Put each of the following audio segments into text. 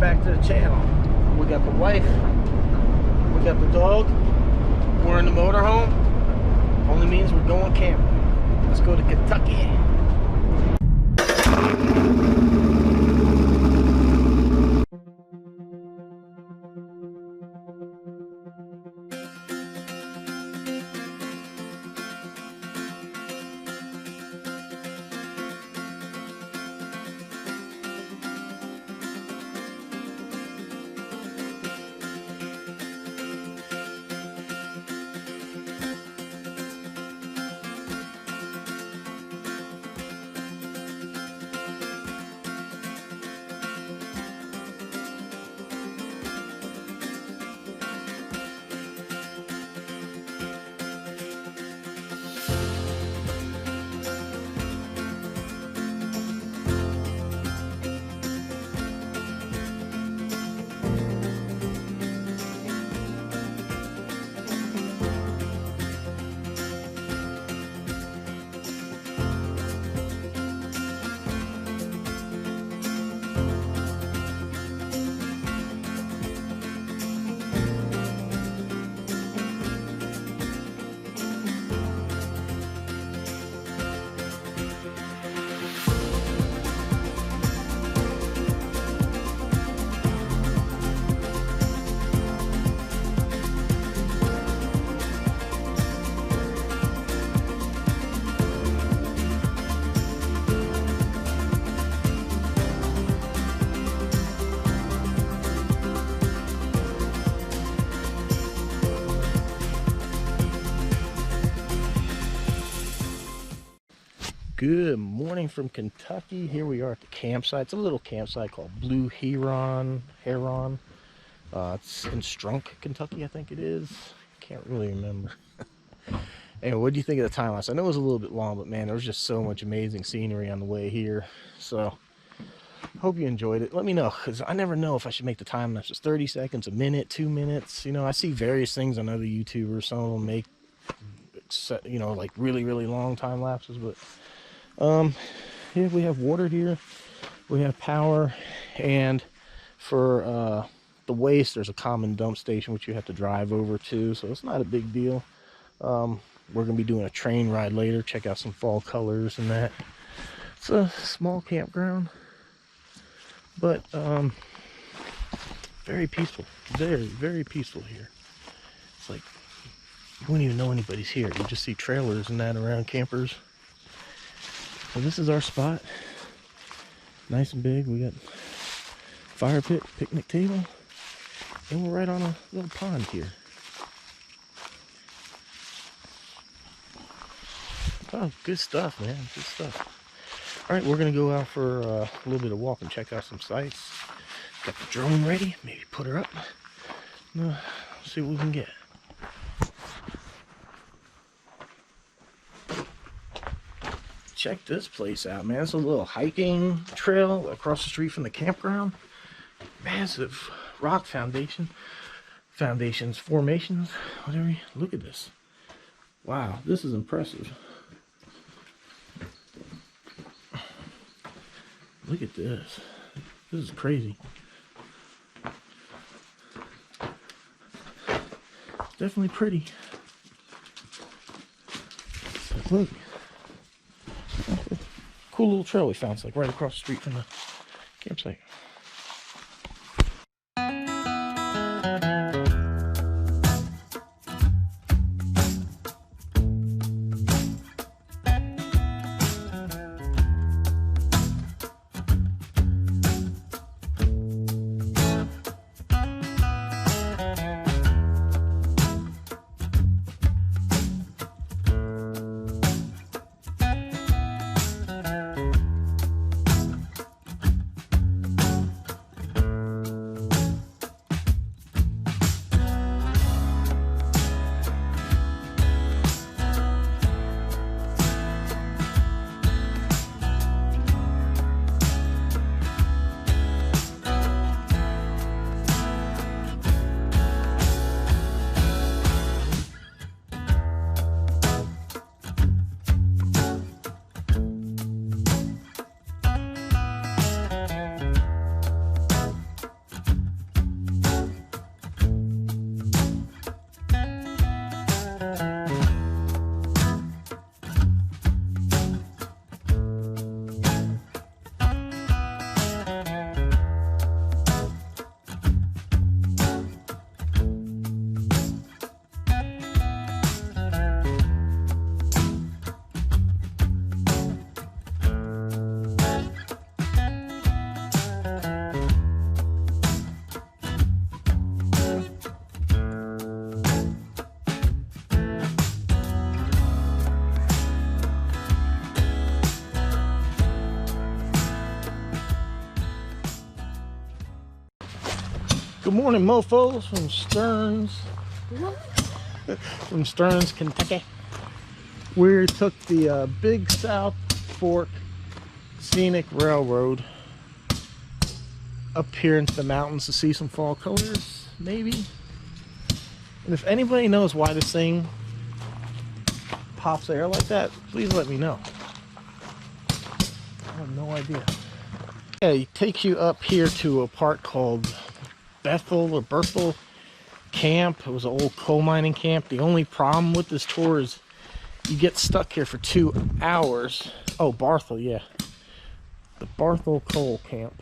back to the channel. We got the wife, we got the dog, we're in the motorhome. Only means we're going camping. Let's go to Kentucky. Good morning from Kentucky. Here we are at the campsite. It's a little campsite called Blue Heron. It's in Strunk, Kentucky, I think it is. Can't really remember. Anyway, what do you think of the time lapse? I know it was a little bit long, but man, there was just so much amazing scenery on the way here. So, hope you enjoyed it. Let me know, because I never know if I should make the time lapse just 30 seconds, a minute, 2 minutes. You know, I see various things on other YouTubers. Some of them make, you know, like really, really long time lapses, but yeah, we have water here, we have power, and for the waste, there's a common dump station which you have to drive over to, so it's not a big deal. We're gonna be doing a train ride later, check out some fall colors and that. It's a small campground, but very peaceful, very, very peaceful here. It's like you wouldn't even know anybody's here. You just see trailers and that around, campers. So this is our spot, nice and big. We got fire pit, picnic table, and we're right on a little pond here. Oh, good stuff, man, good stuff. All right, we're gonna go out for a little bit of walk and check out some sights. Got the drone ready, maybe put her up. See what we can get. Check this place out, man. It's a little hiking trail across the street from the campground. Massive rock formations, whatever. Look at this. Wow, this is impressive. Look at this. This is crazy. It's definitely pretty. Look. Cool little trail we found. It's like right across the street from the campsite. Good morning, mofos from Stearns. From Stearns, Kentucky. We took the Big South Fork Scenic Railroad up here into the mountains to see some fall colors, maybe. And if anybody knows why this thing pops air like that, please let me know. I have no idea. Yeah, it takes you up here to a park called Berthel Camp. It was an old coal mining camp. The only problem with this tour is you get stuck here for 2 hours. Oh, Barthel, yeah. The Barthel Coal Camp.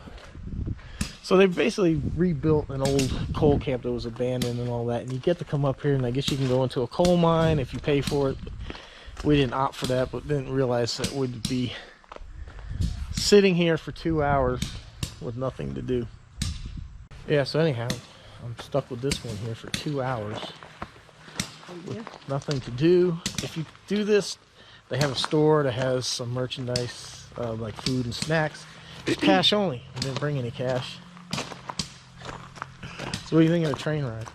So they basically rebuilt an old coal camp that was abandoned and all that. And you get to come up here, and I guess you can go into a coal mine if you pay for it. We didn't opt for that, but didn't realize that we'd be sitting here for 2 hours with nothing to do. Yeah, so anyhow, I'm stuck with this one here for 2 hours with nothing to do. If you do this, they have a store that has some merchandise, like food and snacks. It's cash only. I didn't bring any cash. So what do you think of the train ride?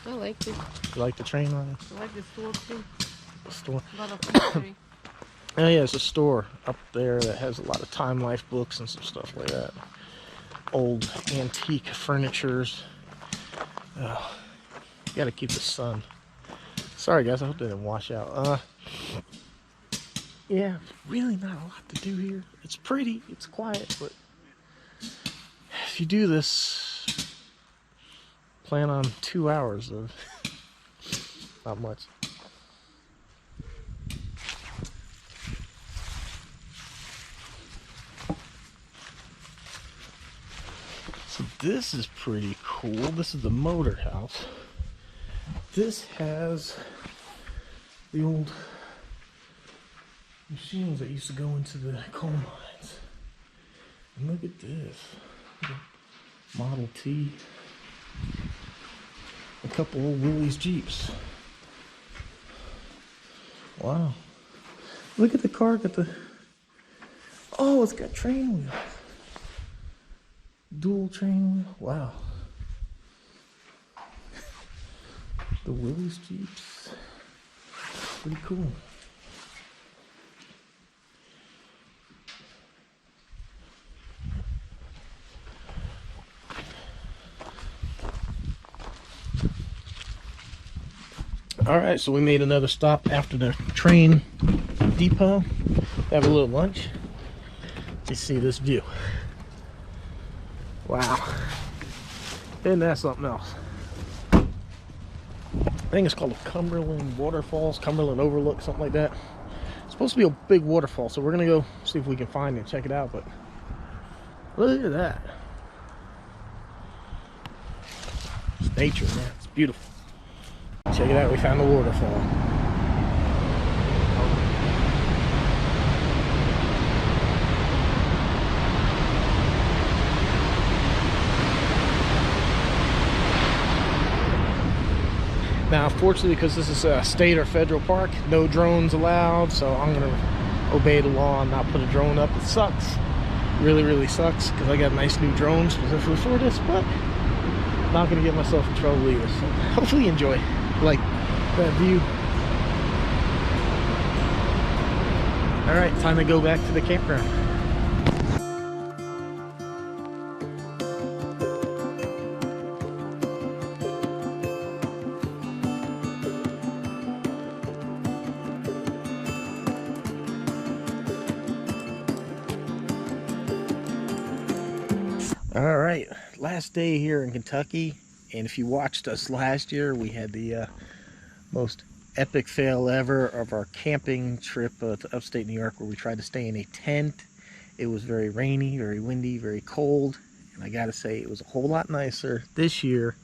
I liked it. You like the train ride? I like the store too. The store? A lot of history. Oh yeah, there's a store up there that has a lot of Time Life books and some stuff like that. Old antique furnitures. Oh, you gotta keep the sun. Sorry guys, I hope they didn't wash out. Yeah, really not a lot to do here. It's pretty, it's quiet, but if you do this, plan on 2 hours of not much. So this is pretty cool. This is the motor house. This has the old machines that used to go into the coal mines. And look at this. Model T. A couple old Willys Jeeps. Wow. Look at the car, got the... Oh, it's got train wheels. Dual train wheel. Wow. The Willys Jeeps. Pretty cool. Alright, so we made another stop after the train depot. Have a little lunch. You see this view. Wow. Isn't that something else? I think it's called the Cumberland Waterfalls, Cumberland Overlook, something like that. It's supposed to be a big waterfall, so we're gonna go see if we can find it and check it out, but look at that. It's nature, man. It's beautiful. Check it out, we found the waterfall. Now, unfortunately, because this is a state or federal park, no drones allowed, so I'm going to obey the law and not put a drone up. It sucks. Really, really sucks, because I got nice new drones specifically for this, but I'm not going to get myself in trouble either. So hopefully you enjoy, like, that view. Alright, time to go back to the campground. All right, last day here in Kentucky, and if you watched us last year, we had the most epic fail ever of our camping trip to upstate New York, where we tried to stay in a tent. It was very rainy, very windy, very cold, and I gotta say it was a whole lot nicer this year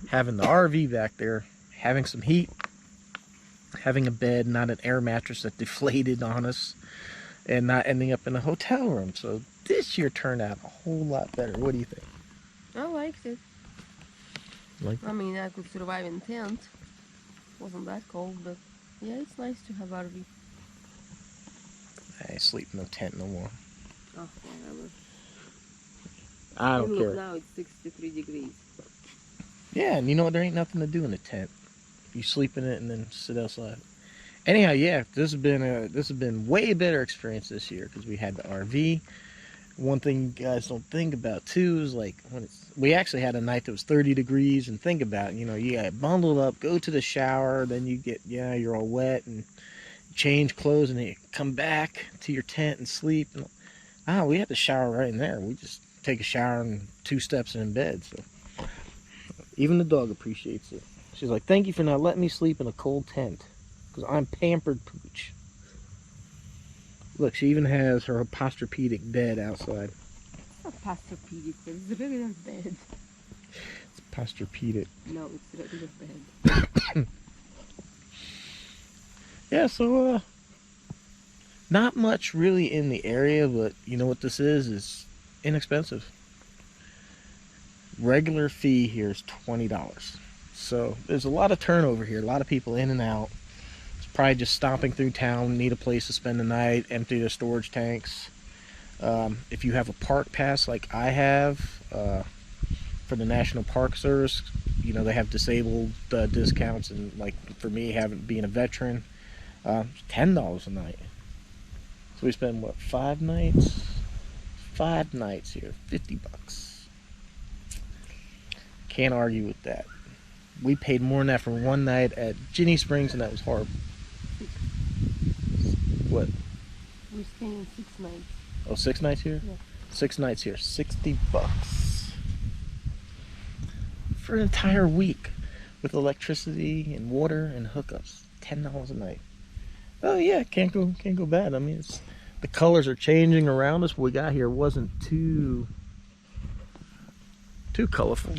having the RV back there, having some heat, having a bed, not an air mattress that deflated on us, and not ending up in a hotel room. So this year turned out a whole lot better. What do you think? I liked it. Like, I mean, I could survive in tent. Wasn't that cold, but yeah, it's nice to have RV. I sleep in no tent no more. Oh, whatever. I don't and care. look, now it's 63 degrees. Yeah, and you know what? There ain't nothing to do in the tent. You sleep in it and then sit outside. Anyhow, yeah, this has been way better experience this year because we had the RV. One thing you guys don't think about too is like we actually had a night that was 30 degrees, and think about it, you know, you got bundled up, go to the shower, then you get, yeah, you're all wet and change clothes, and then you come back to your tent and sleep. And, we had the shower right in there. We just take a shower and 2 steps in bed. So even the dog appreciates it. She's like, thank you for not letting me sleep in a cold tent because I'm pampered pooch. Look, she even has her posturpedic bed outside. It's not posturpedic, but it's a regular bed. It's posturpedic. No, it's a regular bed. Yeah, so not much really in the area, but you know what this is inexpensive. Regular fee here is $20. So there's a lot of turnover here, a lot of people in and out. It's probably just stopping through town, need a place to spend the night, empty their storage tanks. If you have a park pass like I have for the National Park Service, you know, they have disabled discounts, and like for me, being a veteran, $10 a night. So we spend what, 5 nights? 5 nights here, $50. Can't argue with that. We paid more than that for one night at Ginny Springs, and that was horrible. What? We're staying 6 nights. Oh, 6 nights here? Yeah. 6 nights here, $60 for an entire week with electricity and water and hookups. $10 a night. Oh yeah, can't go bad. I mean, the colors are changing around us. What we got here wasn't too colorful.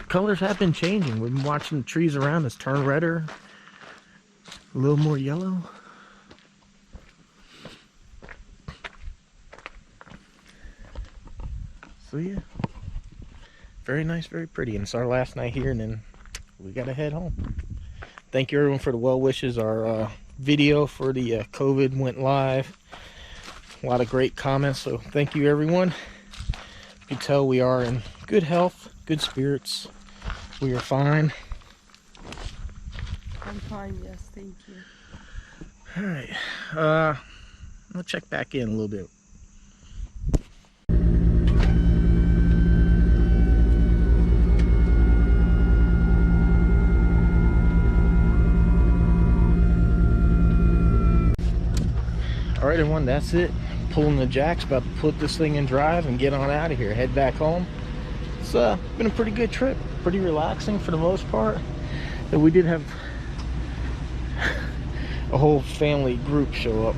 Colors have been changing. We've been watching the trees around us turn redder, a little more yellow. So yeah, very nice, very pretty. And it's our last night here, and then we gotta head home. Thank you everyone for the well wishes. Our video for the COVID went live. A lot of great comments, so thank you everyone. You can tell we are in good health, good spirits. We are fine. I'm fine, yes, thank you. All right, I'll check back in a little bit. All right, everyone, that's it. Pulling the jacks, about to put this thing in drive and get on out of here, head back home. It's been a pretty good trip, pretty relaxing for the most part. And we did have a whole family group show up,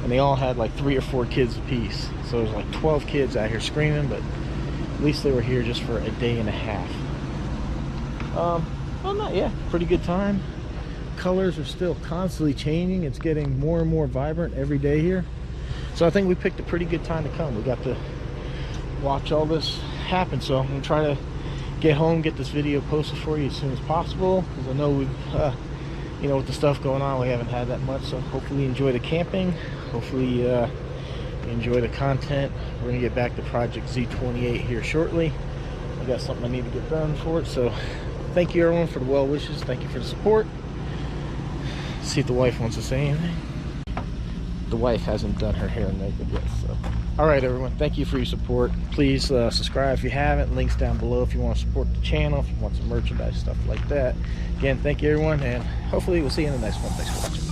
and they all had like 3 or 4 kids apiece. So it was like 12 kids out here screaming, but at least they were here just for a day and a half. Well, not, yeah, pretty good time. Colors are still constantly changing. It's getting more and more vibrant every day here. So I think we picked a pretty good time to come. We got to watch all this happen. So I'm gonna try to get home, get this video posted for you as soon as possible, because I know we've, you know, with the stuff going on, we haven't had that much. So hopefully you enjoy the camping. Hopefully you enjoy the content. We're gonna get back to Project Z28 here shortly. I got something I need to get done for it. So thank you everyone for the well wishes. Thank you for the support. See if the wife wants to say anything. The wife hasn't done her hair and makeup yet, so. All right, everyone, thank you for your support. Please subscribe if you haven't. Links down below if you want to support the channel, if you want some merchandise, stuff like that. Again, thank you, everyone, and hopefully we'll see you in the next one. Thanks for watching.